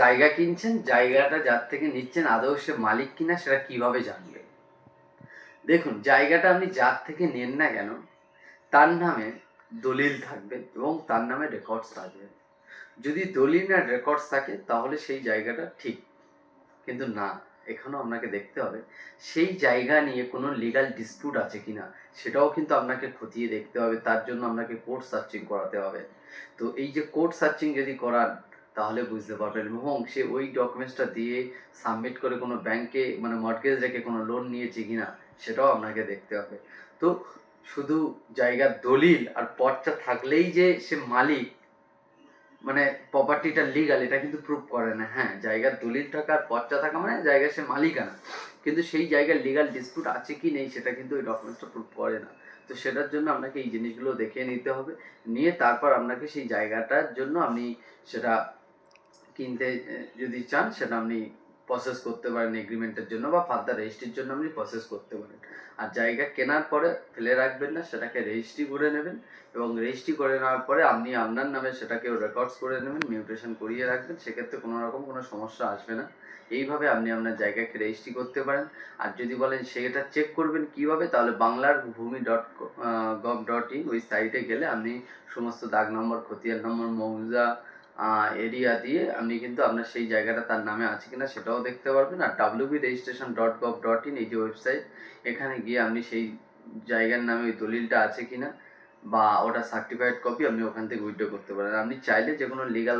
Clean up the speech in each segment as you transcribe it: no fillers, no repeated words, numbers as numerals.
জায়গা কিনছেন, জায়গাটা যার থেকে নিচ্ছেন আদৌ সে মালিক কিনা সেটা কিভাবে জানবে? দেখুন, জায়গাটা আপনি যার থেকে নেন না কেন, তার নামে দলিল থাকবে এবং তার নামে রেকর্ডস থাকবে। যদি দলিল আর রেকর্ডস থাকে তাহলে সেই জায়গাটা ঠিক, কিন্তু না, এখানেও আপনাকে দেখতে হবে সেই জায়গা নিয়ে কোনো লিগাল ডিসপিউট আছে কিনা, সেটাও কিন্তু আপনাকে খতিয়ে দেখতে হবে। তার জন্য আপনাকে কোর্ট সার্চিং করাতে হবে। তো এই যে কোর্ট সার্চিং যদি করান তাহলে বুঝতে পারবেন, এবং সে ওই ডকুমেন্টসটা দিয়ে সাবমিট করে কোনো ব্যাংকে মানে মর্টগেজ রেখে কোনো লোন নিয়েছে কিনা সেটাও আপনাকে দেখতে হবে। তো শুধু জায়গার দলিল আর পট্টা থাকলেই যে সে মালিক, মানে প্রপার্টিটা লিগাল, এটা কিন্তু প্রুভ করে না। হ্যাঁ, জায়গার দলিল থাকা আর পট্টা থাকা মানে জায়গার সে মালিকানা, কিন্তু সেই জায়গার লিগাল ডিসপিউট আছে কি নেই সেটা কিন্তু ওই ডকুমেন্টসটা প্রুভ করে না। তো সেটার জন্য আপনাকে এই জিনিসগুলো দেখে নিতে হবে, নিয়ে তারপর আপনাকে সেই জায়গাটার জন্য আপনি সেটা কিনতে যদি চান সেটা আপনি প্রসেস করতে পারেন এগ্রিমেন্টের জন্য, বা ফার্দার রেজিস্ট্রির জন্য আপনি প্রসেস করতে পারেন। আর জায়গা কেনার পরে ফেলে রাখবেন না, সেটাকে রেজিস্ট্রি করে নেবেন, এবং রেজিস্ট্রি করে নেওয়ার পরে আপনি আপনার নামে সেটাকে রেকর্ডস করে নেবেন, মিউটেশন করিয়ে রাখবেন, সেক্ষেত্রে কোনো রকম কোনো সমস্যা আসবে না। এইভাবে আপনি আপনার জায়গাকে রেজিস্ট্রি করতে পারেন। আর যদি বলেন সেটা চেক করবেন কিভাবে, তাহলে বাংলার ভূমি .gov.in ওই সাইটে গেলে আপনি সমস্ত দাগ নম্বর, খতিয়ান নম্বর, মৌজা, এরিয়া দিয়ে আপনি কিন্তু আপনার সেই জায়গাটা তার নামে আছে কিনা সেটাও দেখতে পারবেন। আর wbregistration.gov.in এই যে ওয়েবসাইট, এখানে গিয়ে আপনি সেই জায়গার নামে ওই দলিলটা আছে কিনা বা ওটা সার্টিফাইড কপি আপনি ওখান থেকে উইথড্র করতে পারেন। আপনি চাইলে যে কোনো লিগাল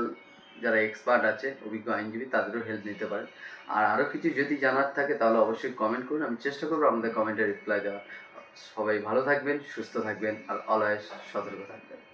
যারা এক্সপার্ট আছে, অভিজ্ঞ আইনজীবী, তাদেরও হেল্প নিতে পারেন। আর আরও কিছু যদি জানার থাকে তাহলে অবশ্যই কমেন্ট করুন, আমি চেষ্টা করবো আমাদের কমেন্টে রিপ্লাই দেওয়ার। সবাই ভালো থাকবেন, সুস্থ থাকবেন, আর অলওয়েজ সতর্ক থাকবেন।